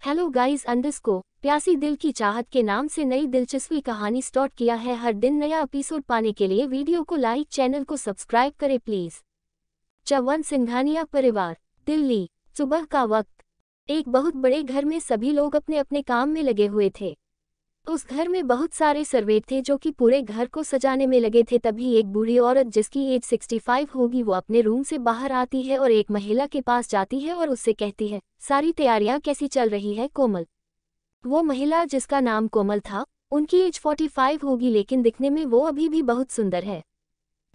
Hello guys अंडरस्को प्यासी दिल की चाहत के नाम से नई दिलचस्पी कहानी स्टार्ट किया है। हर दिन नया एपिसोड पाने के लिए वीडियो को लाइक, चैनल को सब्सक्राइब करें प्लीज। चवन सिंघानिया परिवार, दिल्ली। सुबह का वक्त। एक बहुत बड़े घर में सभी लोग अपने अपने काम में लगे हुए थे। उस घर में बहुत सारे सर्वेंट थे जो कि पूरे घर को सजाने में लगे थे। तभी एक बूढ़ी औरत जिसकी एज 65 होगी वो अपने रूम से बाहर आती है और एक महिला के पास जाती है और उससे कहती है, सारी तैयारियां कैसी चल रही है कोमल। वो महिला जिसका नाम कोमल था, उनकी एज 45 होगी लेकिन दिखने में वो अभी भी बहुत सुंदर है।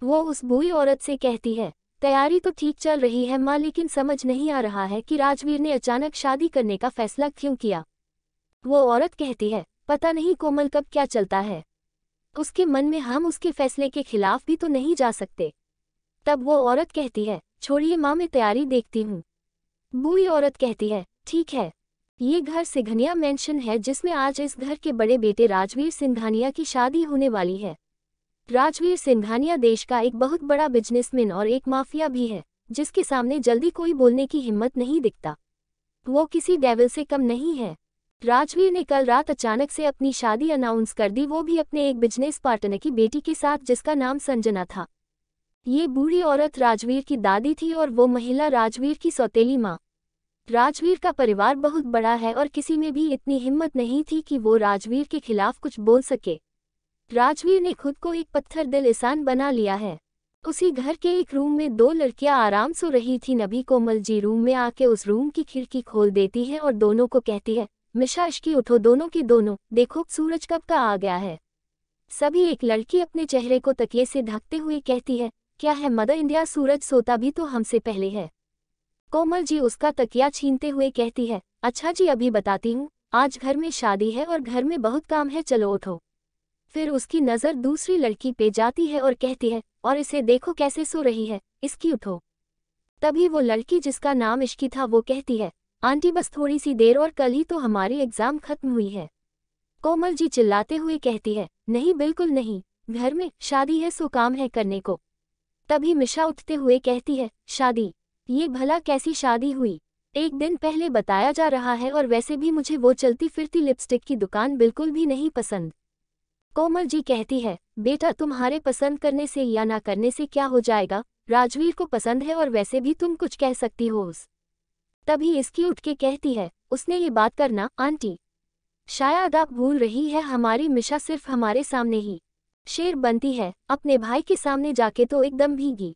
वो उस बूढ़ी औरत से कहती है, तैयारी तो ठीक चल रही है माँ, लेकिन समझ नहीं आ रहा है कि राजवीर ने अचानक शादी करने का फैसला क्यों किया। वो औरत कहती है, पता नहीं कोमल कब क्या चलता है उसके मन में, हम उसके फैसले के खिलाफ भी तो नहीं जा सकते। तब वो औरत कहती है, छोड़िए माँ, मैं तैयारी देखती हूँ। बूढ़ी औरत कहती है, ठीक है। ये घर सिंघानिया मेंशन है जिसमें आज इस घर के बड़े बेटे राजवीर सिंघानिया की शादी होने वाली है। राजवीर सिंघानिया देश का एक बहुत बड़ा बिजनेसमैन और एक माफिया भी है जिसके सामने जल्दी कोई बोलने की हिम्मत नहीं दिखता। वो किसी डेविल से कम नहीं है। राजवीर ने कल रात अचानक से अपनी शादी अनाउंस कर दी, वो भी अपने एक बिजनेस पार्टनर की बेटी के साथ जिसका नाम संजना था। ये बूढ़ी औरत राजवीर की दादी थी और वो महिला राजवीर की सौतेली माँ। राजवीर का परिवार बहुत बड़ा है और किसी में भी इतनी हिम्मत नहीं थी कि वो राजवीर के खिलाफ कुछ बोल सके। राजवीर ने खुद को एक पत्थर दिल इंसान बना लिया है। उसी घर के एक रूम में दो लड़कियां आराम सो रही थी। नबी कोमल जी रूम में आके उस रूम की खिड़की खोल देती है और दोनों को कहती है, मिशा इश्की उठो दोनों की दोनों, देखो सूरज कब का आ गया है। सभी एक लड़की अपने चेहरे को तकिए से ढकते हुए कहती है, क्या है मदर इंडिया, सूरज सोता भी तो हमसे पहले है। कोमल जी उसका तकिया छीनते हुए कहती है, अच्छा जी अभी बताती हूँ, आज घर में शादी है और घर में बहुत काम है, चलो उठो। फिर उसकी नज़र दूसरी लड़की पे जाती है और कहती है, और इसे देखो कैसे सो रही है, इसकी उठो। तभी वो लड़की जिसका नाम इश्की था वो कहती है, आंटी बस थोड़ी सी देर और कल ही तो हमारी एग्जाम खत्म हुई है। कोमल जी चिल्लाते हुए कहती है, नहीं बिल्कुल नहीं, घर में शादी है सो काम है करने को। तभी मिशा उठते हुए कहती है, शादी? ये भला कैसी शादी हुई? एक दिन पहले बताया जा रहा है और वैसे भी मुझे वो चलती फिरती लिपस्टिक की दुकान बिल्कुल भी नहीं पसंद। कोमल जी कहती है, बेटा तुम्हारे पसंद करने से या ना करने से क्या हो जाएगा, राजवीर को पसंद है और वैसे भी तुम कुछ कह सकती हो उस। तभी इसकी उठ के कहती है, उसने ये बात करना आंटी, शायद आप भूल रही है हमारी मिशा सिर्फ हमारे सामने ही शेर बनती है, अपने भाई के सामने जाके तो एकदम भीगी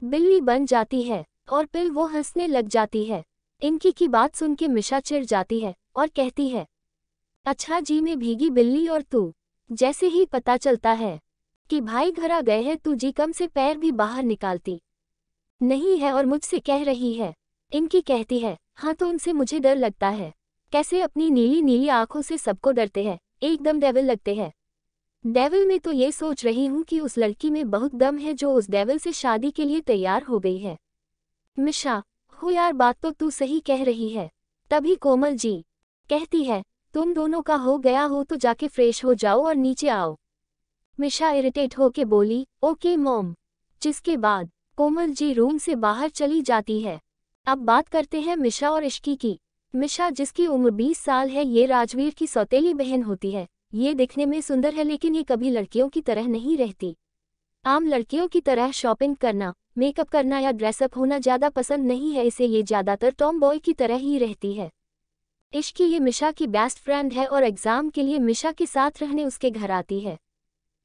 बिल्ली बन जाती है। और फिर वो हंसने लग जाती है। इनकी की बात सुन के मिशा चिढ़ जाती है और कहती है, अच्छा जी मैं भीगी बिल्ली और तू? जैसे ही पता चलता है कि भाई घर आ गए हैं तू जी कम से पैर भी बाहर निकालती नहीं है और मुझसे कह रही है। इनकी कहती है, हाँ तो उनसे मुझे डर लगता है, कैसे अपनी नीली नीली आंखों से सबको डरते हैं, एकदम डेविल लगते हैं। डेविल में तो ये सोच रही हूँ कि उस लड़की में बहुत दम है जो उस डेविल से शादी के लिए तैयार हो गई है। मिशा, हो यार बात तो तू सही कह रही है। तभी कोमल जी कहती है, तुम दोनों का हो गया हो तो जाके फ्रेश हो जाओ और नीचे आओ। मिशा इरिटेट होके बोली, ओके मॉम। जिसके बाद कोमल जी रूम से बाहर चली जाती है। अब बात करते हैं मिशा और इश्की की। मिशा जिसकी उम्र 20 साल है, ये राजवीर की सौतेली बहन होती है। ये दिखने में सुंदर है लेकिन ये कभी लड़कियों की तरह नहीं रहती। आम लड़कियों की तरह शॉपिंग करना, मेकअप करना या ड्रेसअप होना ज़्यादा पसंद नहीं है इसे, ये ज़्यादातर टॉम बॉय की तरह ही रहती है। इश्की ये मिशा की बेस्ट फ्रेंड है और एग्ज़ाम के लिए मिशा के साथ रहने उसके घर आती है।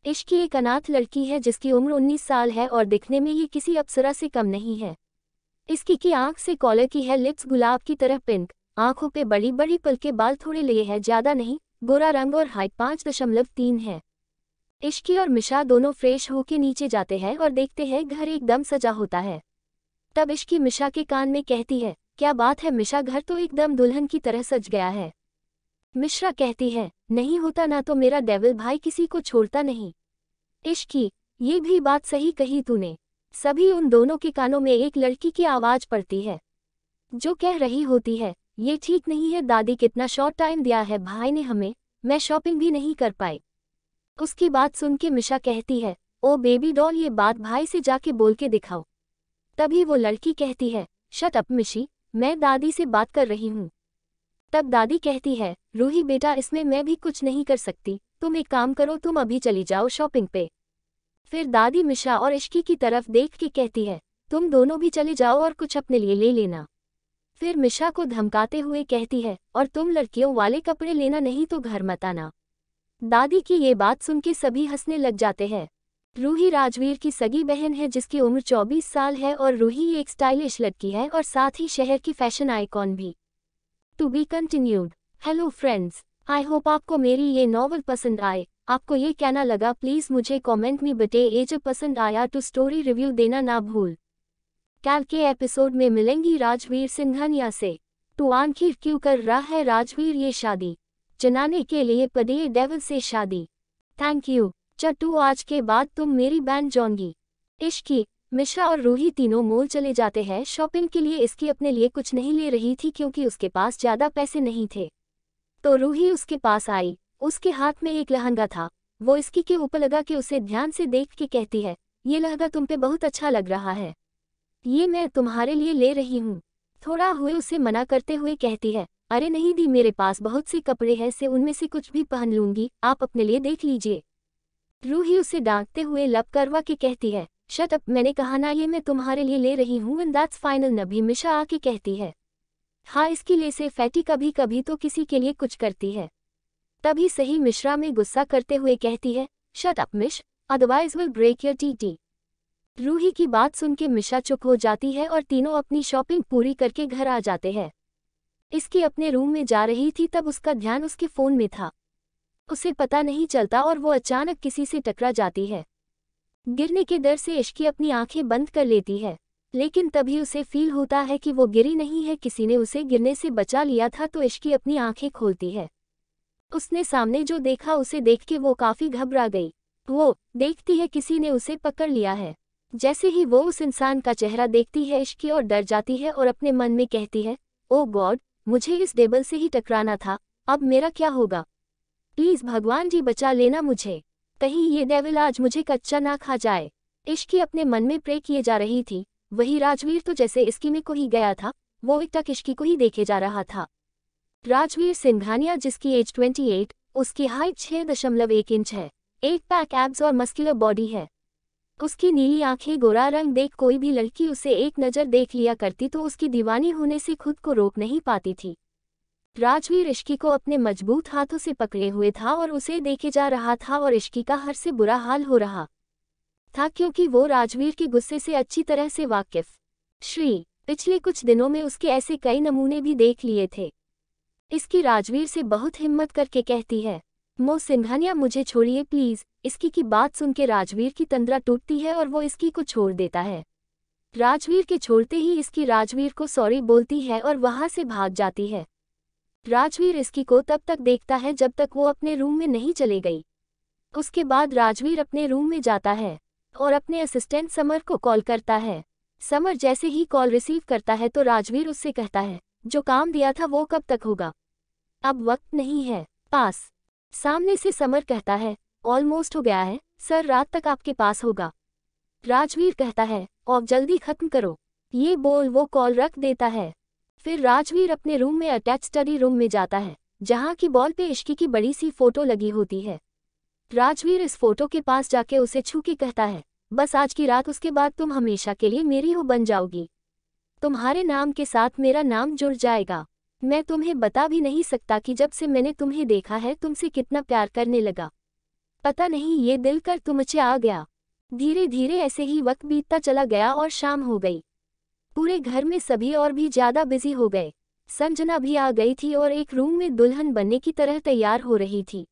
इश्की एक अनाथ लड़की है जिसकी उम्र 19 साल है और दिखने में ये किसी अप्सरा से कम नहीं है। इसकी की आंख से कॉलर की है, लिप्स गुलाब की तरह पिंक, आंखों पे बड़ी बड़ी पलके, बाल थोड़े लिए हैं ज़्यादा नहीं, गोरा रंग और हाइट 5.3 है। इश्की और मिशा दोनों फ्रेश होके नीचे जाते हैं और देखते हैं घर एकदम सजा होता है। तब इश्की मिशा के कान में कहती है, क्या बात है मिशा, घर तो एकदम दुल्हन की तरह सज गया है। मिश्रा कहती है, नहीं होता ना तो मेरा डेविल भाई किसी को छोड़ता नहीं। इश्की, ये भी बात सही कही तूने। सभी उन दोनों के कानों में एक लड़की की आवाज़ पड़ती है जो कह रही होती है, ये ठीक नहीं है दादी, कितना शॉर्ट टाइम दिया है भाई ने हमें, मैं शॉपिंग भी नहीं कर पाई। उसकी बात सुन के मिशा कहती है, ओ बेबी डॉल, ये बात भाई से जाके बोल के दिखाओ। तभी वो लड़की कहती है, शट अप मिशी, मैं दादी से बात कर रही हूँ। तब दादी कहती है, रूही बेटा इसमें मैं भी कुछ नहीं कर सकती, तुम एक काम करो, तुम अभी चली जाओ शॉपिंग पे। फिर दादी मिशा और इश्की की तरफ देख के कहती है, तुम दोनों भी चले जाओ और कुछ अपने लिए ले लेना। फिर मिशा को धमकाते हुए कहती है, और तुम लड़कियों वाले कपड़े लेना नहीं तो घर मत आना। दादी की ये बात सुन के सभी हंसने लग जाते हैं। रूही राजवीर की सगी बहन है जिसकी उम्र 24 साल है और रूही एक स्टाइलिश लड़की है और साथ ही शहर की फैशन आइकॉन भी। To be continued. Hello friends, I hope आपको मेरी ये नॉवल पसंद आए। आपको ये कहना लगा प्लीज़ मुझे कमेंट में बताइए। जो पसंद आया तो स्टोरी रिव्यू देना ना भूल। कल के एपिसोड में मिलेंगी राजवीर सिंघानिया से। तो आखिर क्यों कर रहा है राजवीर ये शादी? जनाने के लिए पड़े डेविल से शादी। थैंक यू चट्टू, आज के बाद तुम मेरी बैंड जाओगी। इश्की, मिश्रा और रूही तीनों मॉल चले जाते हैं शॉपिंग के लिए। इसकी अपने लिए कुछ नहीं ले रही थी क्योंकि उसके पास ज़्यादा पैसे नहीं थे। तो रूही उसके पास आई, उसके हाथ में एक लहंगा था। वो इसकी के ऊपर लगा के उसे ध्यान से देख के कहती है, ये लहंगा तुम पे बहुत अच्छा लग रहा है, ये मैं तुम्हारे लिए ले रही हूँ। थोड़ा हुए उसे मना करते हुए कहती है, अरे नहीं दी, मेरे पास बहुत से कपड़े हैं से उनमें से कुछ भी पहन लूंगी, आप अपने लिए देख लीजिए। रूही उसे डांटते हुए लब करवा के कहती है, शट अप, मैंने कहा ना ये मैं तुम्हारे लिए ले रही हूँ एंड दैट्स फाइनल। नभी मिशा आके कहती है, हाँ इसकी ले से फैटी कभी कभी तो किसी के लिए कुछ करती है। तभी सही मिश्रा में गुस्सा करते हुए कहती है, shut up Mish, otherwise will break your TT. Roohi की बात सुन के मिशा चुप हो जाती है और तीनों अपनी शॉपिंग पूरी करके घर आ जाते हैं। इसकी अपने रूम में जा रही थी तब उसका ध्यान उसके फ़ोन में था। उसे पता नहीं चलता और वो अचानक किसी से टकरा जाती है। गिरने के डर से इश्की अपनी आंखें बंद कर लेती है, लेकिन तभी उसे फील होता है कि वो गिरी नहीं है, किसी ने उसे गिरने से बचा लिया था। तो इश्की अपनी आंखें खोलती है। उसने सामने जो देखा उसे देख के वो काफ़ी घबरा गई। वो देखती है किसी ने उसे पकड़ लिया है। जैसे ही वो उस इंसान का चेहरा देखती है इश्की और डर जाती है और अपने मन में कहती है, ओ गॉड, मुझे इस डेबल से ही टकराना था, अब मेरा क्या होगा? प्लीज़ भगवान जी बचा लेना मुझे, कहीं ये डेविल आज मुझे कच्चा ना खा जाए। इश्की अपने मन में प्रे किए जा रही थी। वही राजवीर तो जैसे इश्की में को ही गया था, वो एकटक इश्की को ही देखे जा रहा था। राजवीर सिंघानिया जिसकी एज 28, उसकी हाइट 6.1 इंच है, 8 पैक एब्स और मस्कुलर बॉडी है। उसकी नीली आंखें, गोरा रंग देख कोई भी लड़की उसे एक नज़र देख लिया करती तो उसकी दीवानी होने से खुद को रोक नहीं पाती थी। राजवीर इश्की को अपने मजबूत हाथों से पकड़े हुए था और उसे देखे जा रहा था और इश्की का हर से बुरा हाल हो रहा था क्योंकि वो राजवीर के गुस्से से अच्छी तरह से वाकिफ। श्री पिछले कुछ दिनों में उसके ऐसे कई नमूने भी देख लिए थे। इसकी राजवीर से बहुत हिम्मत करके कहती है, मो सिंघानिया मुझे छोड़िए प्लीज़। इसकी की बात सुन के राजवीर की तंद्रा टूटती है और वो इसकी को छोड़ देता है। राजवीर के छोड़ते ही इसकी राजवीर को सॉरी बोलती है और वहाँ से भाग जाती है। राजवीर इसकी को तब तक देखता है जब तक वो अपने रूम में नहीं चले गई। उसके बाद राजवीर अपने रूम में जाता है और अपने असिस्टेंट समर को कॉल करता है। समर जैसे ही कॉल रिसीव करता है तो राजवीर उससे कहता है, जो काम दिया था वो कब तक होगा? अब वक्त नहीं है पास। सामने से समर कहता है, ऑलमोस्ट हो गया है सर, रात तक आपके पास होगा। राजवीर कहता है, और जल्दी खत्म करो। ये बोल वो कॉल रख देता है। फिर राजवीर अपने रूम में अटैच स्टडी रूम में जाता है जहाँ की वॉल पे इश्की की बड़ी सी फोटो लगी होती है। राजवीर इस फोटो के पास जाके उसे छू के कहता है, बस आज की रात, उसके बाद तुम हमेशा के लिए मेरी हो बन जाओगी। तुम्हारे नाम के साथ मेरा नाम जुड़ जाएगा। मैं तुम्हें बता भी नहीं सकता कि जब से मैंने तुम्हें देखा है तुमसे कितना प्यार करने लगा। पता नहीं ये दिल कर तुमचे आ गया। धीरे धीरे ऐसे ही वक्त बीतता चला गया और शाम हो गई। पूरे घर में सभी और भी ज़्यादा बिजी हो गए। संजना भी आ गई थी और एक रूम में दुल्हन बनने की तरह तैयार हो रही थी।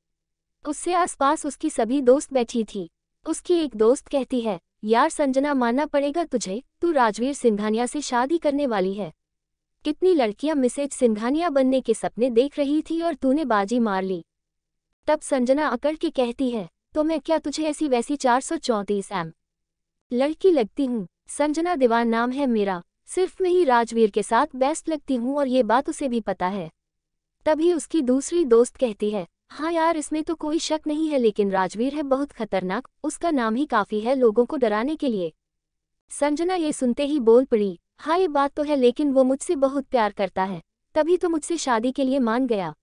उससे आसपास उसकी सभी दोस्त बैठी थी। उसकी एक दोस्त कहती है, यार संजना मानना पड़ेगा तुझे, तू राजवीर सिंघानिया से शादी करने वाली है। कितनी लड़कियां मिसेज सिंघानिया बनने के सपने देख रही थी और तूने बाजी मार ली। तब संजना अकड़ के कहती है, तो मैं क्या तुझे ऐसी वैसी 434 लड़की लगती हूँ? संजना दीवान नाम है मेरा, सिर्फ मैं ही राजवीर के साथ बेस्ट लगती हूँ और ये बात उसे भी पता है। तभी उसकी दूसरी दोस्त कहती है, हाँ यार इसमें तो कोई शक नहीं है, लेकिन राजवीर है बहुत खतरनाक, उसका नाम ही काफ़ी है लोगों को डराने के लिए। संजना ये सुनते ही बोल पड़ी, हाँ ये बात तो है, लेकिन वो मुझसे बहुत प्यार करता है, तभी तो मुझसे शादी के लिए मान गया।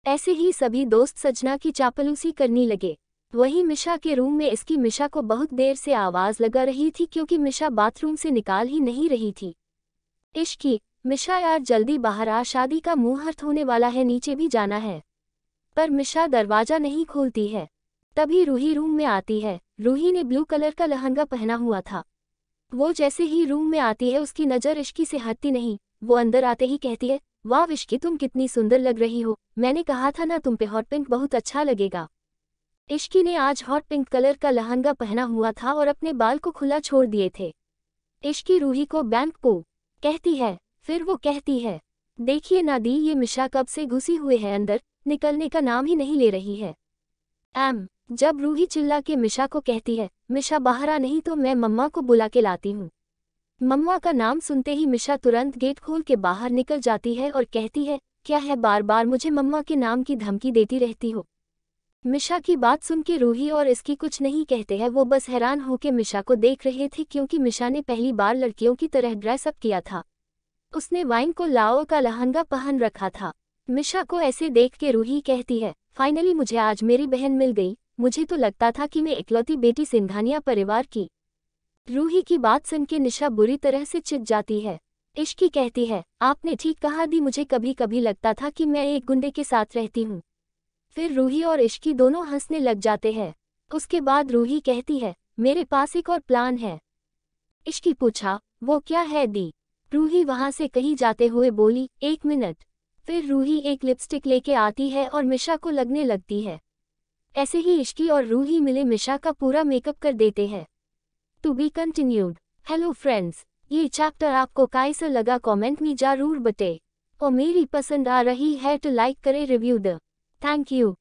ऐसे ही सभी दोस्त सजना की चापलूसी करने लगे। वहीं मिशा के रूम में इसकी मिशा को बहुत देर से आवाज लगा रही थी क्योंकि मिशा बाथरूम से निकाल ही नहीं रही थी। इश्की, मिशा यार जल्दी बाहर आ, शादी का मुहूर्त होने वाला है, नीचे भी जाना है। पर मिशा दरवाजा नहीं खोलती है। तभी रूही रूम में आती है। रूही ने ब्लू कलर का लहंगा पहना हुआ था। वो जैसे ही रूम में आती है उसकी नज़र इश्की से हटती नहीं। वो अंदर आते ही कहती है, वाह इश्की, तुम कितनी सुंदर लग रही हो, मैंने कहा था ना तुम पे हॉट पिंक बहुत अच्छा लगेगा। इश्की ने आज हॉट पिंक कलर का लहंगा पहना हुआ था और अपने बाल को खुला छोड़ दिए थे। इश्की रूही को बैंक को कहती है। फिर वो कहती है, देखिए नादी, ये मिशा कब से घुसी हुए है अंदर, निकलने का नाम ही नहीं ले रही है। जब रूही चिल्ला के मिशा को कहती है, मिशा बाहर आ, नहीं तो मैं मम्मा को बुला के लाती हूँ। मम्मा का नाम सुनते ही मिशा तुरंत गेट खोल के बाहर निकल जाती है और कहती है, क्या है, बार बार मुझे मम्मा के नाम की धमकी देती रहती हो। मिशा की बात सुन के रूही और इसकी कुछ नहीं कहते हैं। वो बस हैरान होकर मिशा को देख रहे थे क्योंकि मिशा ने पहली बार लड़कियों की तरह ड्रेसअप किया था। उसने वाइन को लाओ का लहंगा पहन रखा था। मिशा को ऐसे देख के रूही कहती है, फाइनली मुझे आज मेरी बहन मिल गई, मुझे तो लगता था कि मैं इकलौती बेटी सिंघानिया परिवार की। रूही की बात सुन के निशा बुरी तरह से चिढ़ जाती है। इश्की कहती है, आपने ठीक कहा दी, मुझे कभी कभी लगता था कि मैं एक गुंडे के साथ रहती हूँ। फिर रूही और इश्की दोनों हंसने लग जाते हैं। उसके बाद रूही कहती है, मेरे पास एक और प्लान है। इश्की पूछा, वो क्या है दी? रूही वहां से कहीं जाते हुए बोली, 1 मिनट। फिर रूही एक लिपस्टिक लेके आती है और मिशा को लगने लगती है। ऐसे ही इश्की और रूही मिले मिशा का पूरा मेकअप कर देते हैं। To be continued. Hello friends, ये चैप्टर आपको कैसा लगा कमेंट में जरूर बताएं और मेरी पसंद आ रही है तो लाइक करें, रिव्यू द। Thank you.